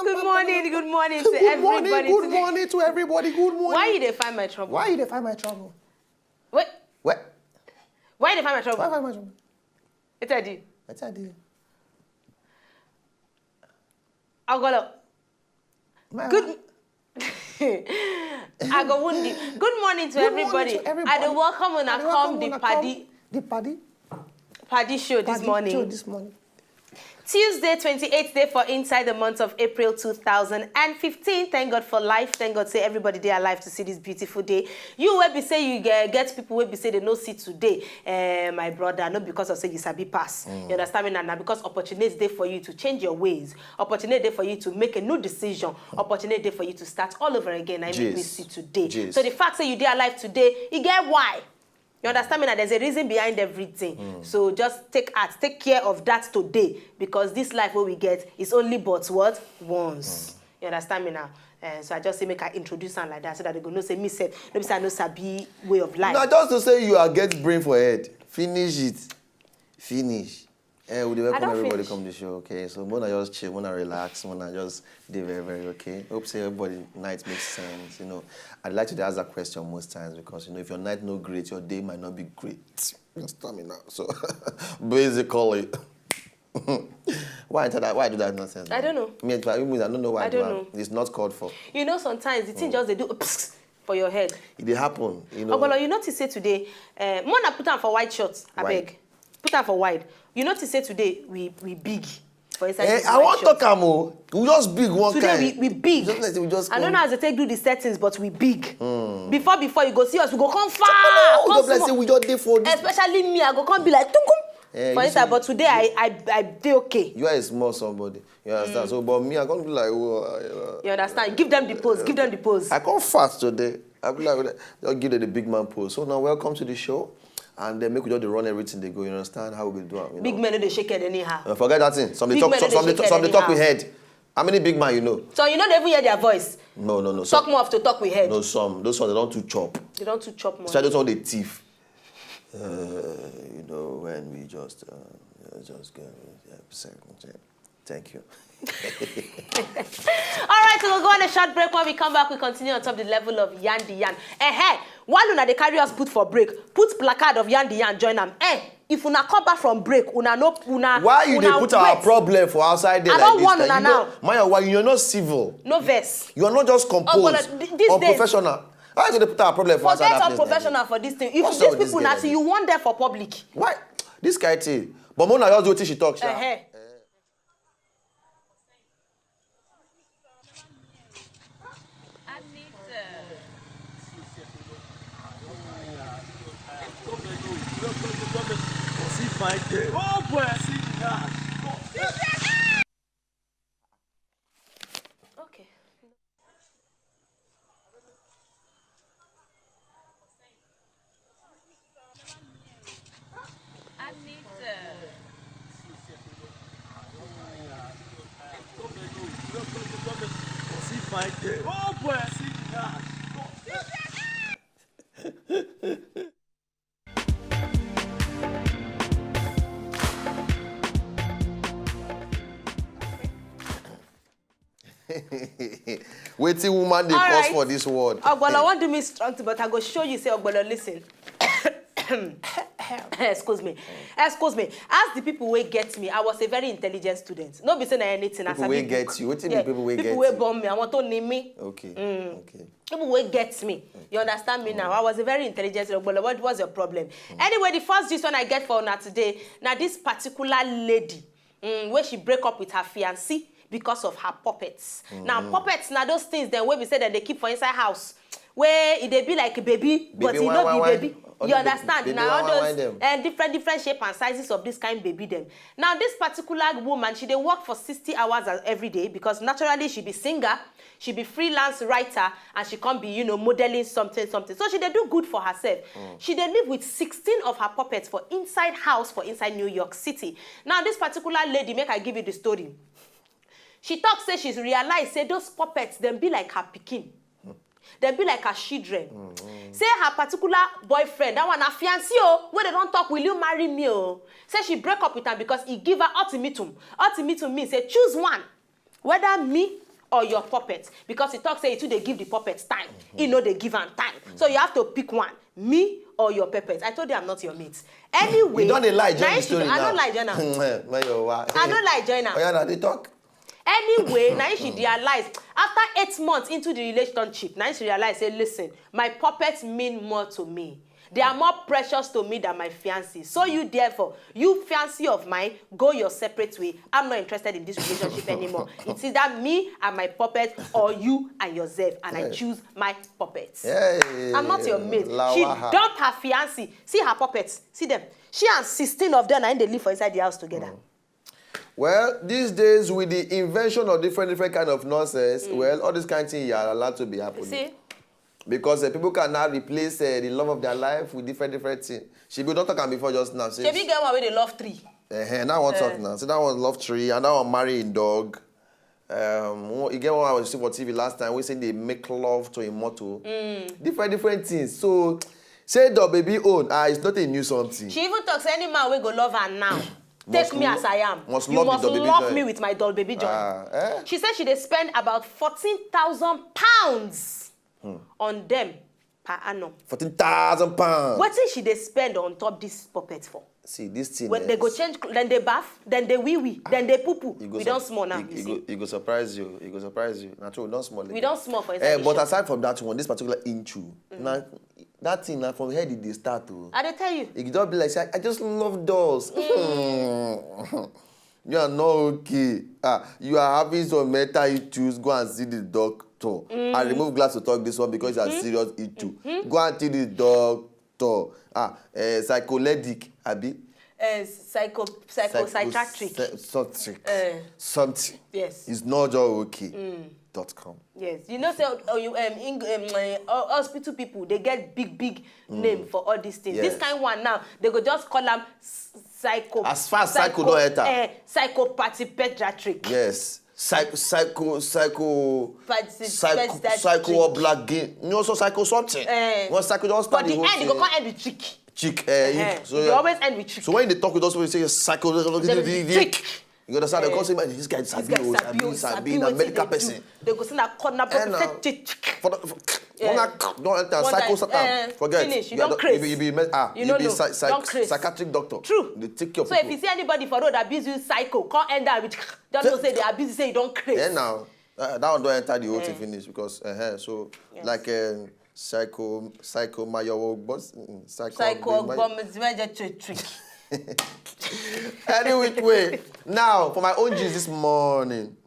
Good morning to everybody. Good morning to everybody. Good morning. Why you dey find my trouble? Why you dey find my trouble? What? What? Why you dey find my trouble? Why find my trouble? What I do? What I do? Agolo. Good. I go wundi. Good morning to everybody. I dey welcome when I come the party. The party? Party show this morning. Tuesday, 28th day for inside the month of April 2015. Thank God for life. Thank God say everybody they alive to see this beautiful day. You will be say you get people will be say they no see today. My brother, not because of say you sabi pass. You understand me now? Because opportunity day for you to change your ways. Opportunity day for you to make a new decision. Opportunity day for you to start all over again. I make me see today. So the fact that you they alive today, you get why. You understand me now? There's a reason behind everything. So just take care of that today, because this life what we get is only but what once. You understand me now? So I just say make I introduce them like that so that they go no say me said no be say I no sabi way of life. Now just to say you are get brain for head. Finish it. Finish. We welcome everybody come to the show, okay? So wanna just chill, wanna relax, wanna just do very, very okay. Hope say everybody night makes sense, you know. I'd like to ask that question most times because if your night not great, your day might not be great. You understand me now? So basically why enter that? Why do that nonsense? I don't know. I don't know why I don't know. It's not called for. You know, sometimes the thing just they do for your head. It happen, you know. But you notice say today, Mona put on for white shorts, I beg. Put on for wide. You notice say today we big. For instance, I want to talk about we just big one today kind. Today we big. I don't know how to take do the settings, but we big. Before you go see us, we go come far. We just dey for this. Especially me, I go come be like tunkum. For instance, but today I dey okay. You are a small somebody. You understand? So, but me, I can't be like, oh, you understand? Give them the pose. Give them the pose. I come fast today. I be like, just give them the big man pose. So now, welcome to the show. And then make we just run everything they go. You understand how we do it? Big men they shake it anyhow. Forget that thing. Some they talk with head. How many big man you know? So you know they even hear their voice. No. Talk more of to talk with head. No, those ones they don't too chop. They don't too chop more. So those ones they thief. You know when we just go. Thank you. All right, so we'll go on a short break. When we come back, we continue on top of the level of Yandi Yan. While una they carry us put for break, put placard of Yandi Yan, join them. If una come back from break, una. Why you they put our problem for outside there? I don't want una now. Maya, you're not civil. No verse. You are not just composed or professional. Why do they put our problem for outside that place? Professional for this thing. If these people now see you want there for public. Why? This guy thing. But Mona just do what she talks. Okay. Waiting woman they cause for this word. Ogbono won't do me strong, but I go show you. Say Ogbono, listen. Excuse me. As the people will get me, I was a very intelligent student. No be saying anything. People will get you. What do you mean people will get you? People will bomb me. I want to name me. Okay. People will get me. You understand me now? I was a very intelligent student. But what was your problem? Anyway, the first gist one I get for now today. Now this particular lady, where she break up with her fiancé because of her puppets. Now puppets, now those things then where we say that they keep for inside house, where they be like a baby but it not be baby. You understand? Now all those different shape and sizes of this kind baby them. Now this particular woman, she dey work for 60 hours every day because naturally she be singer, she be freelance writer, and she can't be modeling something. So she dey do good for herself. She dey live with 16 of her puppets for inside house for inside New York City. Now this particular lady, make I give you the story. She talks say she's realized say those puppets them be like her pikin. They be like her children. Say her particular boyfriend, that one her fiancé, where they don't talk, will you marry me? Say she break up with him because he give her ultimatum. Ultimatum means say choose one. Whether me or your puppet, because he talk say you too dey give the puppet time, he no dey give am time. So you have to pick one, me or your puppet. I told you I'm not your mate. Anyway, you don't lie, join the story now. I don't lie, join am. I don't lie, join am. Oh yeah, now they talk. Anyway, now she realized after 8 months into the relationship, now she realized, say, listen, my puppets mean more to me. They are more precious to me than my fiancé. So you therefore, you fiancé of mine, go your separate way. I'm not interested in this relationship anymore. It's either me and my puppet or you and yourself. And I choose my puppets. I'm not your mate. She dumped her fiancé. See her puppets. See them. She and 16 of them and they live for inside the house together. Well, these days with the invention of different kind of nonsense, well, all this kind of thing you are allowed to be happening. See? Because people can now replace the love of their life with different things. She be don't talk before just now. She be get one with the love tree. Now one talk now. So that one love tree, and that one marrying dog. You get one I was seeing for TV last time. We say they make love to a motto. Different things. So say the baby own. It's not a new something. She even talks any man we go love her now. Take me as I am. You must love me with my doll baby joy. She said she dey spend about 14,000 pounds on them per annum. 14,000 pounds. What did she dey spend on top this puppet for? See this thing. When they go change, then they bath, then they wee, then they poo poo. We don't small now. It go surprise you. It go surprise you. Not true. We don't small. We don't small for inside. But aside from that one, this particular intro, now that thing now from here did they start to? I dey tell you. It don't be like I just love dolls. You are not okay. You are having some mental issues. Go and see the doctor. I remove glass to talk this one because it's a serious issue. Go and see the doctor. Psycholytic, abi? Psychiatric. Something. Yes. It's not just okay. .com. Yes. You know, say hospital people, they get big name for all these things. Yes. This kind one now, they go just call them psycho. As far as psycho don't enter. Psychopathy pediatric. Yes. Psycho black game. You also psycho something. One psycho just start the whole end, you go come end with trick. So you always end with trick. So when they talk with us, we say psycho trick. You understand? They say, man, this guy is sabi a medical person. They go send a corner don't enter psycho satan. Forget. Finish. You don't crazy. You be psychiatric doctor. True. They take care of people. So if you see anybody for road abuse you psycho, can't end up with don't know say they abuse you, say you don't crazy. Yeah, now that one don't enter the whole thing finish because so like psycho trick. Any which way. Now, for my own gist this morning,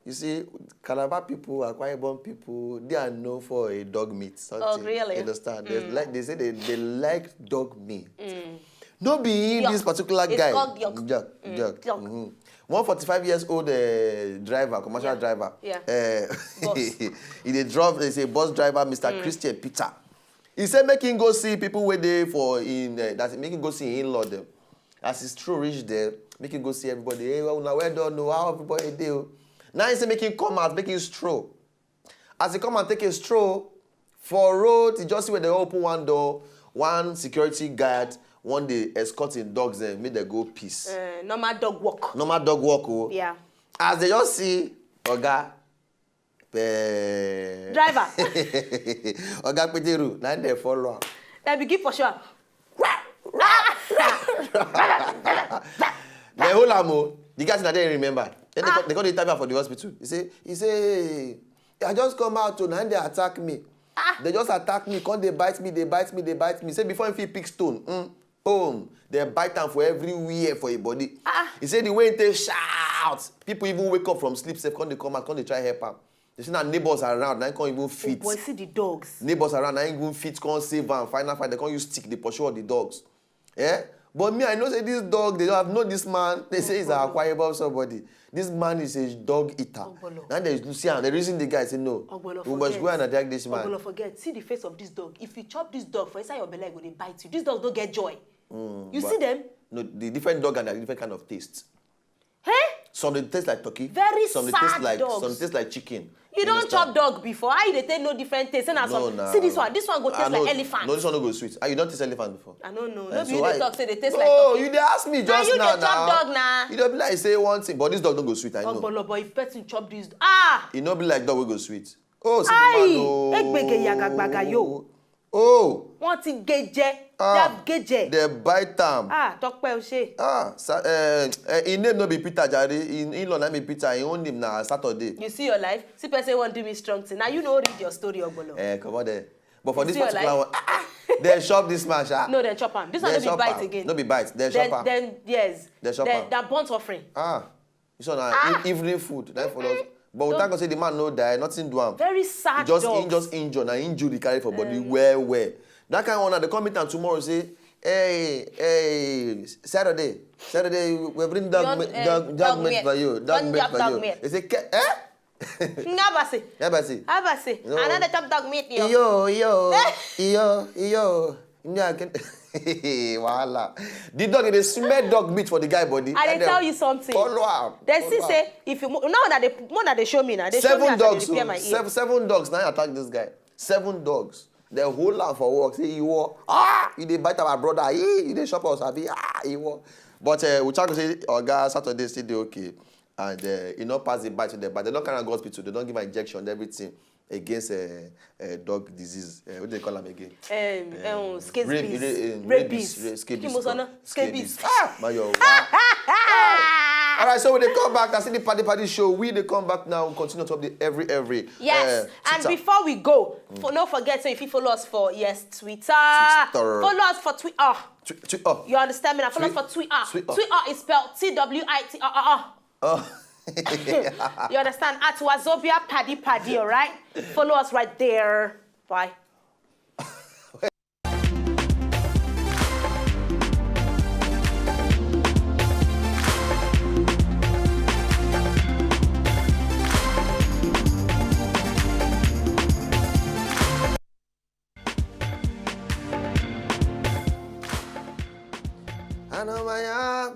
you see, Calabar people, Akwa Ibom people, they are known for a dog meat. Something. Oh, really? You understand? They say they like dog meat. No be this particular guy. It's called yuck. Yuck. 145 years old driver, commercial driver. Yeah. He drove. They say bus driver, Mr. Christian Peter. He said make him go see people where they for that make him go see in-law them. As his true reach there, make him go see everybody. Hey, well, now we don't know how everybody do. Now he said make him come out, make him stroll. As he come and take a stroll for road, he just see where they open one door, one security guard, one day escorting dogs and make them go peace. Normal dog walk. Normal dog walk. Oh. Yeah. As they just see Oga. Driver. Oga Peteru, now they follow. They begin for sure. The whole amo, the guys that they remember. Then they got the interview for the hospital. He say, I just come out to now they attack me. They just attack me, come they bite me. Say before if he pick stone, boom, they bite them for everywhere for your body. He said the way they shout, people even wake up from sleep, say come they come out, come they try help him. They say now neighbors around, now can't even fit. Oh boy, see the dogs. Neighbors around, now even fit, can't save and final fight, they can't use stick, they pursue all the dogs. Yeah? But me, I know say this dog, they don't have know this man. They say he's a Akwa Ibom somebody. This man is a dog eater. Now there's Lucian. The reason the guy say no. We must go and attack this man. Ogbolo forget. See the face of this dog. If you chop this dog for inside your belly, they bite you. These dogs don't get joy. You see them? No, the different dog and the different kind of taste. Hey? Some they taste like turkey. Very some they sad taste like dogs. Some they taste like chicken. You don't understand? chop dog before. How they take no different taste? And No, see this one. This one go taste like elephant. No, this one no go sweet. You don't taste elephant before. I don't know. So No, you why- dey talk say they taste No, like turkey. you dey ask me just you now. dey chop dog na. You don't be like say one thing, but this dog don't go sweet. I know. But if person chop this, It no be like dog will go sweet. Oh, see Aye, the man. Oh, egbege yagagbaga yo. Oh, Wọ́n ti geje. They have geje. they bite am. Tọ́pẹ́ o ṣe. Him name no be Peter Jare. In-law name be Peter. Him own name na Saturday. You see your life. See person wan do me strong thing. Now you know read your story Ogbolo. Come on there. But for You this see your particular life? one, they shop this man, sha. No, then chop am. This one They no chop be bite am. again. No be bite. They chop am. Then yes. They chop am. That burnt offering. This one na evening food. That for us. But we thank God say the man no die. Nothing do am. Very sad He dogs. just injure. Na injury carry for body well. That kind of one, they come meet am tomorrow say, hey, Saturday, we bring dog meat for you. Dog meat for you. They say, Ngabase. Abase. No. Another top dog meat yo. Yo. Voila. The dog, they smell dog meat for the guy body. I dey tell you something. Follow am. They see say if you now that they show me now, they show me Seven as I dogs. dey repair my ear. Seven dogs now attack this guy. 7 dogs. They hold am for work. Say you war. You dey bite our brother. You dey shop us abi. You war. But we try to say Oga Saturday still dey okay. And you know pass the bite to them, but they don't carry am go hospital. They don't give an injection and everything against dog disease. What do they call them again? Scabies. Scabies. Mayo. All right, so when they come back, I see the party show. We they come back now. We continue to update every. Yes, and before we go, don't forget. So if you follow us for Twitter. Follow us for Twitter. You understand me? Now follow us for Twitter. Twitter is spelled Twitterr. You understand? At Wazobia Paddy, all right? Follow us right there. Bye.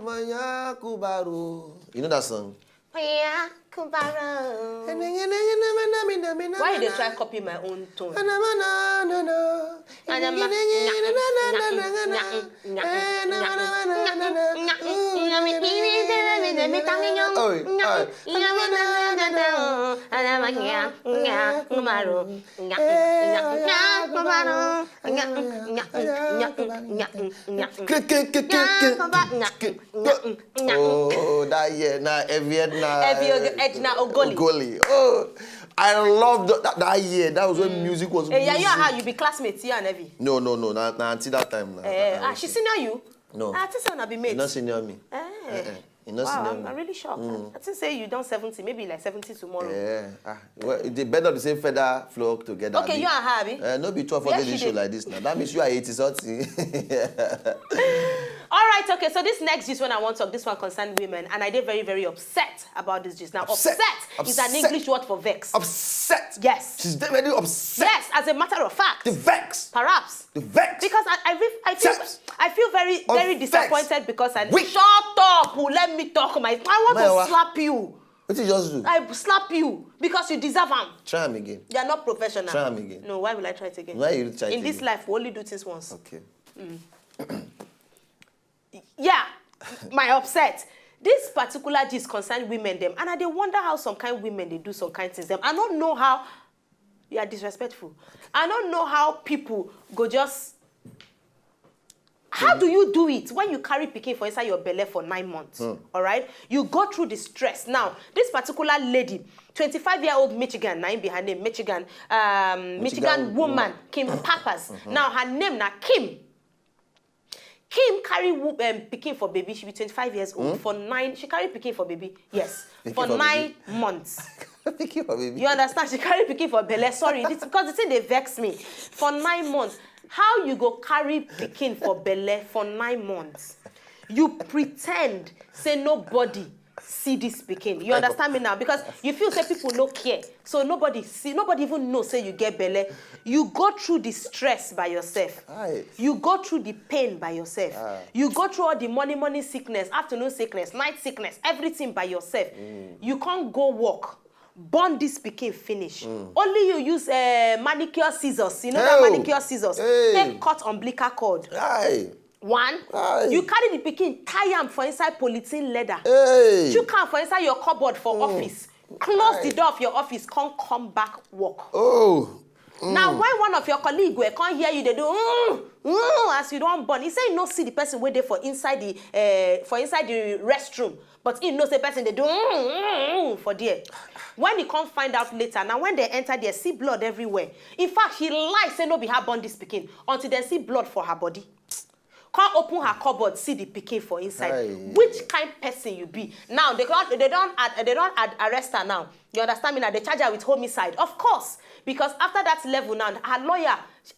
Maya Kubaru. You know that song? Maya Kubaru. Why you dey try copy my own tone? Oh, that year now, Edna Ogoli. Oh, I love that year. That was when music was. Yeah, you and her, you be classmates, you and Evie. No. Nah, until that time now. She senior you? No. I think so, be mates. You not senior me. Wow, I'm really shocked. I think say you done 70, maybe like 70 tomorrow. Yeah. Well, they better the same feather flock together. Okay, you and her, Abi? No be 12 for this show like this now. That means you are 80 something. All right, okay, so this next gist when I want to talk, this one concerns women, and I did very, very upset about this gist. Now, upset is an English word for vex. Upset? Yes. She's very upset. Yes, as a matter of fact. The vex. Perhaps. The vex. Because I feel very, very disappointed because I... Wait. Shut up! Let me talk. I want to slap you. What did you just do? I slap you because you deserve them. Try them again. You are not professional. Try them again. No, why will I try it again? Why you try it In this again? life, we only do things once. Okay. Yeah, my upset. This particular gist concern women them, and I dey wonder how some kind women they do some kind things them. I don't know how you are disrespectful. I don't know how people go just. How do you do it when you carry pikin for inside your belly for 9 months? All right, you go through the stress. Now, this particular lady, 25-year-old Michigan, name be her name, Michigan woman, Kim Pappas. Now her name na Kim. Kim carry pikin for baby. She be 25 years old for 9. She carry pikin for baby. Yes, for 9 months. Pikin for baby. You understand? She carry pikin for belle. Sorry, because the thing they vex me. For 9 months, how you go carry pikin for belle for 9 months? You pretend say nobody see this pikin. You understand me now? Because you feel say people no care. So nobody even know say you get belle. You go through the stress by yourself. Aye. You go through the pain by yourself. You go through all the morning sickness, afternoon sickness, night sickness, everything by yourself. You can't go work. Born this pikin finish. Only you use manicure scissors. You know that manicure scissors? Take cut umbilical cord. Aye. One, Aye. you carry the pikin, tie am for inside polythene leather. Hey. You can for inside your cupboard for office. Close the door of your office, come back work. Oh. Now, when one of your colleagues will come hear you, they do as you don't born. He say you no see the person where they for inside the restroom, but he knows the person they do for there. When he can't find out later, now when they enter there, see blood everywhere. In fact, he lies say no be her born this pikin until they see blood for her body. Can't open her cupboard, see the pikin for inside. Aye. Which kind person you be? Now they don't arrest her now. You understand me now? They charge her with homicide, of course, because after that level now, her lawyer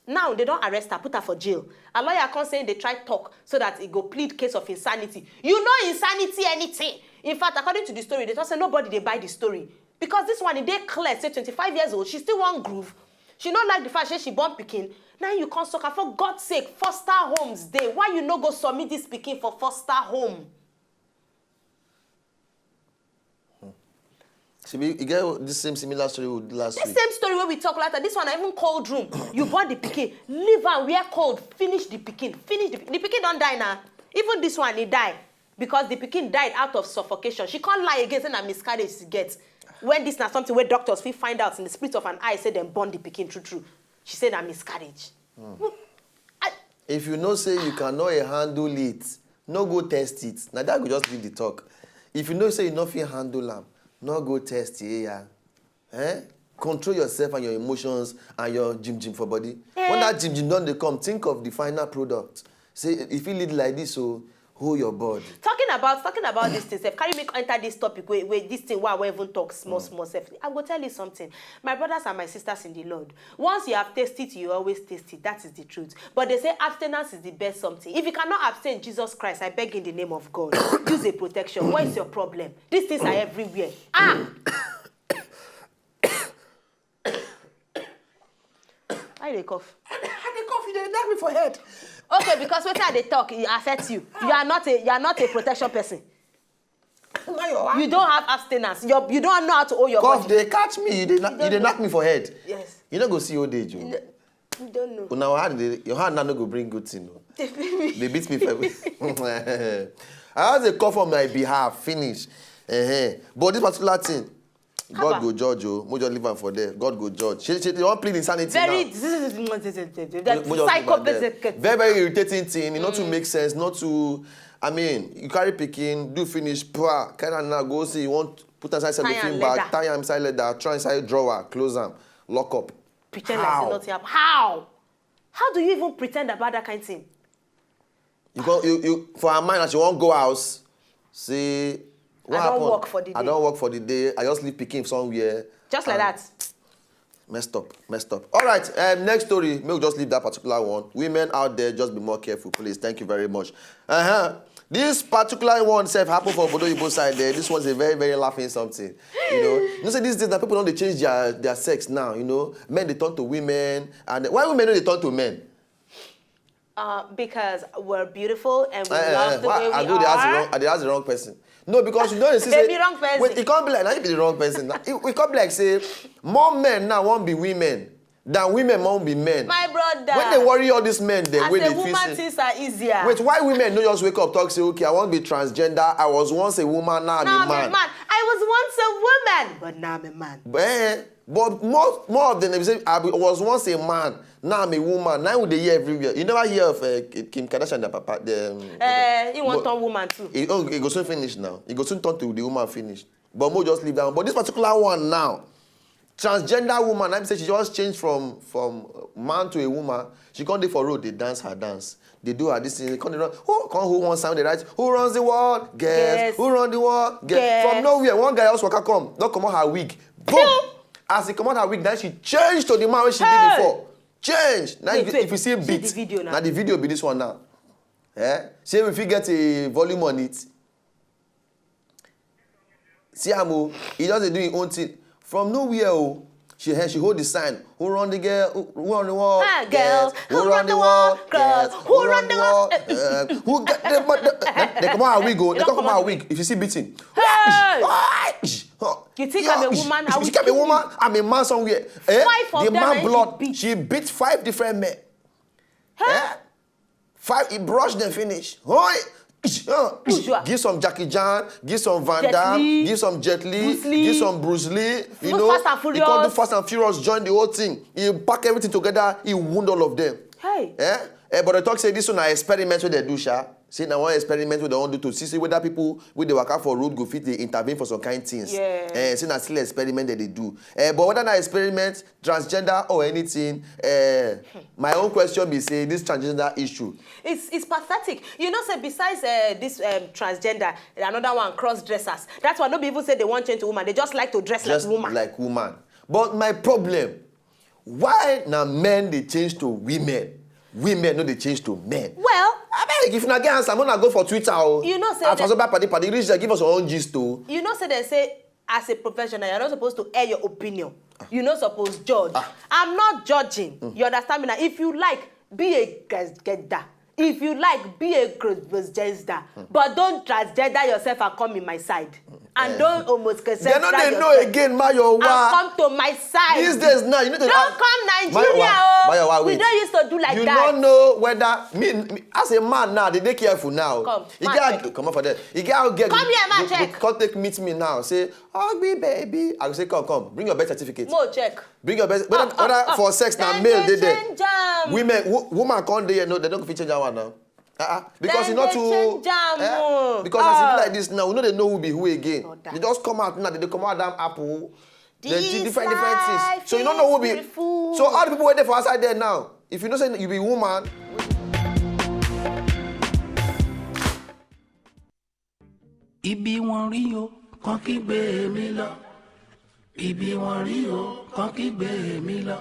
now they don't arrest her, put her for jail. Her lawyer can't say they try talk so that it go plead case of insanity. You know insanity anything. In fact, according to the story, they just say nobody they buy the story because this one they clear say 25 years old, she still one groove. She don't like the fact that she born pikin. Now you can't suck her. For God's sake, foster homes day. Why you no go submit this pikin for foster home? You get the same similar story we did last week. The same story where we talk later. This one, I even cold room. You born the pikin, leave her where cold, finish the pikin, finish the pikin don't die now. Even this one, he died because the pikin died out of suffocation. She can't lie again saying a miscarriage she gets. When this now something where doctors will find out in the split of an eye, say them born the pikin true. She said a miscarriage. If you know say you cannot handle it, no go test it. Now that could just be the talk. If you know say you not fit handle them, no go test it. Yeah. Control yourself and your emotions and your gym for body. When that gym done they come, think of the final product. Say if you lead like this, so hold your body. Talking about this thing, carry me enter this topic where this thing where I even talk small self. I will tell you something. My brothers and my sisters in the Lord, once you have tasted it, you always taste it. That is the truth. But they say abstinence is the best something. If you cannot abstain Jesus Christ, I beg in the name of God, use a protection. What is your problem? These things are everywhere. Why they cough? I dey cough, you dey knock me for head. Okay, because when they talk, it affects you. You are not a protection person. You don't have abstinence. You don't know how to hold your cough, body. they catch me. You dey knock me for head. Yes. You don't go see old age. You don't know. Now your hand now no go bring good thing. No. They beat me for I have a cough on my behalf. Finish. But this particular thing, God go judge you. Mo just leave am for there. God go judge. She don't plead insanity very psychopathic. Very irritating thing. Not to make sense. Not to. I mean, you carry pikin, do finish, kind of now go see you want put inside cellophane bag, tie am inside leather, try inside drawer, close am, lock up. Pretend like nothing happened. How? How do you even pretend about that kind of thing? You for her mind that she won't go house. See. What I don't work for the day. I don't work for the day. I just leave pikin somewhere. Just like that. Messed up. All right, next story. Maybe we'll just leave that particular one. Women out there, just be more careful, please. Thank you very much. This particular one happened for Obodo Igbo side there. This one's a very, very laughing something. You know say these days that people don't change their sex now. You know, men they turn to women, and why women don't they turn to men? Because we're beautiful and we love the way we are. They ask the wrong person. No, because you know you see. They be wrong person. Wait, it can't be like now. You be the wrong person. It can't be like say more men now won't be women than women won't be men. My brother. When they worry all these men, then when they feel. As a woman, things are easier. Wait, why women don't just wake up talk say okay, I want to be transgender. I was once a woman, now I'm a man. I was once a woman, but now I'm a man. But more of them they say I was once a man, now I'm a woman. Now they hear everywhere. You never hear of Kim Kardashian, the papa. He want turn woman too. He go soon finish now. He go soon turn to the woman finish. But more just leave that one. But this particular one now, transgender woman, I say she just changed from man to a woman. She can't do for road. They dance her dance. They do her this thing. They can't run. Who wants sound? They write. Who runs the world? Guess. Who runs the world? Guess. From nowhere, one guy else waka come. Don't come out her wig. Boom. As he come out her wig, then she changed to the man where she did before. Change. Now if you see a beat, now the video be this one now. See if you get a volume on it. See Amo, he just do his own thing. From nowhere, oh, she hold the sign. Who run the girl? Who run the wall? Ah, girls. Who run the wall? Girls. Who run the wall? Who get the they come out a wig, oh. They come out a wig. If you see beating. Hey! You think I'm a woman? I You will think I'm a kill woman? you. I'm a man somewhere. Five of the them man and blood. She beat 5 different men. Huh? 5, he brushed them finish. Hoi! Give some Jackie Chan, give some Van Jet Damme, Li, give some Jet Li, Bruce Lee, give some Bruce Lee. You do know, Fast and he Furious. can't do Fast and Furious, join the whole thing. He pack everything together, he wound all of them. Hey. But the talk say this one are experiments with they do, sha. See, now one experiment with they want do to see whether people with the work out for road go fit they intervene for some kind things. Yeah. See, now still experiment that they do. But whether that experiment, transgender or anything, my own question be say this transgender issue. It's pathetic. You know, say besides this transgender, another one cross dressers. That's why nobody even say they want change to woman. They just like to dress Just like woman. like woman. But my problem, why now men they change to women? Women no they change to men. Well, I beg if not get answer, I'm gonna go for Twitter. You know, say as that- for party, reach there, give us our own gist too. you know, say they say as a professional, you're not supposed to air your opinion. You're not supposed to judge. I'm not judging. You understand me now? If you like, be a transgender. If you like, be a transgender. But don't transgender yourself and come in my side. And don't almost They know they know again, Mayowa. and come to my side. These days now, you need to Don't come Nigeria, oh. We don't used to do like you that. don't know whether me as a man now, they careful now. Come, you man, get check. come on for that. You get Come here, man, check. Come take meet me now. Say, Ugly baby. I will say, come, bring your birth certificate. Mo check. Bring your birth. Whether for sex now, male they there. Change am. Woman can't there. No, they don't fit change that one now. Because Then it's not they too. change am, Because as it be like this now, we know they know who be who again. Not that. They just come out now. They come out damn apple. Then This different things. life So you don't know who is be. beautiful. So all the people waiting for outside there now. If you know say you be woman. Ibi wọn rí o, kàn kígbe mi lọ. Ibi wọn rí o, kàn kígbe mi lọ.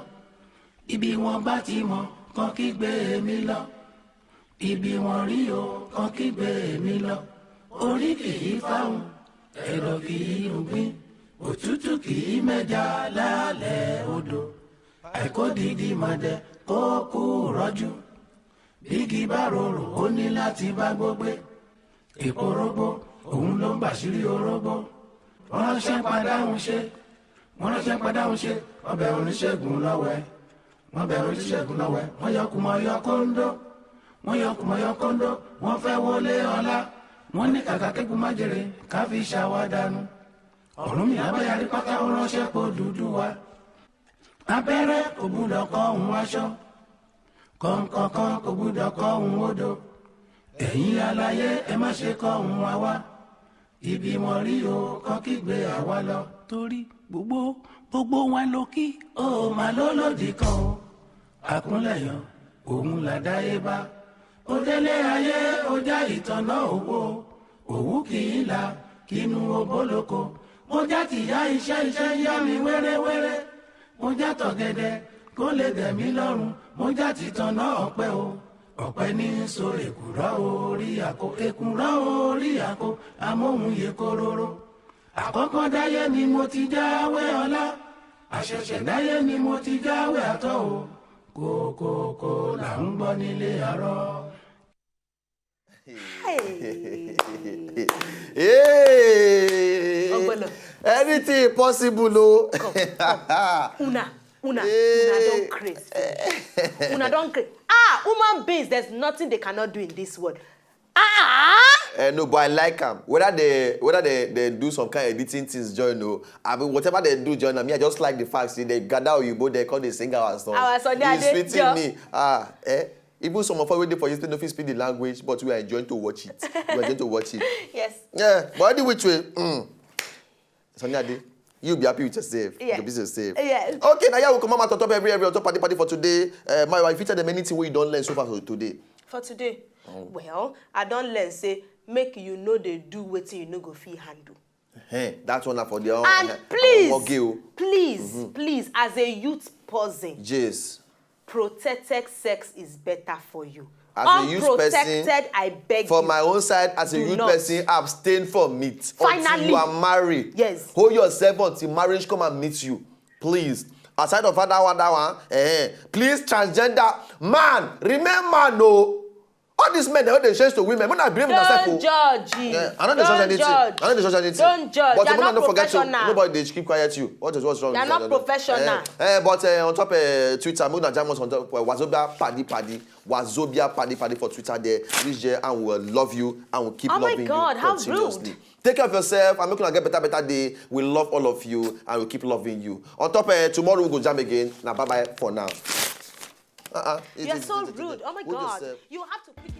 Ibi wọn bá ti mọ̀, kàn kígbe mi lọ. Ibi wọn rí o, kàn kígbe mi lọ. Orí kì í fáwọn, ẹ̀dọ̀ kì í rúgbìn. Òtútù kì í mẹ́ja lálẹ́ odò. Àìkódìdí mọ̀dẹ kó kú rọ́jú. Bígi bá rorò ó ní láti bá gbógbé. Èpo rógbó òun ló ń bàṣírí orógbó. Wọ́n ránṣẹ́ padáhùn ṣe. Wọ́n bẹ̀ oníṣègùn lọ́wẹ́. Wọ́n yọ kùmọ̀ yọ kóńdó. Wọ́n fẹ́ wọlé ọlá. Wọ́n ní kàkà kékun má jèrè ká fi ṣàwádànù. Ọ̀run mi lábẹ́yàrí pátá ó ránṣẹ́ pọ̀ dúdú wa. Abẹ́rẹ́ kò gbúdọ̀ kọ́ òun aṣọ. Kọ̀ǹkọ̀kan kò gbúdọ̀ kọ́ òun odò. Ẹ̀yin aláyé ẹ má ṣe kọ́ òun wa wá. Ibi wọn rí o kàn kígbe àwa lọ. Torí gbogbo wọn ló kí. Ó máa ló lòdì kan o. Àkúnlẹ̀yàn òun làdáyé bá. Ó délé ayé ó já ìtànná owó. Òwú kì í la kínú obóloko. Mo já tìyá iṣẹ́ yá mi wẹ́rẹ́wẹ́rẹ́. Mo já tọ̀gẹ̀dẹ̀ kó lè dẹ̀ mí lọ́rùn. Mo já tìtànná ọ̀pẹ o. Ọ̀pẹ ní so èkùrọ́ orí àkó amóhùnyè kóróró. Àkọ́kọ́ dáyé ni mo ti jáwé ọlá. Àṣẹ̀ṣẹ̀ dáyé ni mo ti jáwé àtọ́ o. Kòkòkò là ń gbọ́ nílé àárọ̀. Anything possible, no. Una don't craze. Una don't craze. Human beings, there's nothing they cannot do in this world. No, but I like them. Whether they do some kind of editing things, join, no. I mean, whatever they do, join. I mean, I just like the fact that they gather Oyibo, they call they sing our song. Our song, it's fitting me. Even some of us waiting for you to speak the language, but we are enjoying to watch it. Yes. Yeah, but anyway, Sonia, you be happy with yourself. Yeah. You'll be yourself. Yes. Okay, now yeah, we'll come on top every on top party for today. My wife featured them anything we don't learn so far for today. For today, well, I don't learn say make you know they do wetin you no go fit handle. That's one for the And please, as a youth person, Jace. protected sex is better for you. As a youth person, unprotected, I beg for you. my own side, as a Do youth not. person, abstain from it. Finally. Until you are married. Yes. Hold yourself until marriage come and meet you. Please. Aside of that one, please, transgender man, remain man, no. All these men, they change to women. When I believe in myself, Don't judge. yeah, I know the social anything. I know the social anything. Don't judge. But You're when I not don't forget to, professional. nobody they keep quiet you. What's wrong? You're not professional. But on top Twitter, Mona Jamos on top Wazobia Paddy for Twitter there. Reach there and we'll love you and we'll keep loving you continuously. How rude. Take care of yourself. I'm making a better day. We love all of you and we'll keep loving you. On top tomorrow we'll go jam again. Now bye bye for now. You're so rude. Oh my God. You have to pick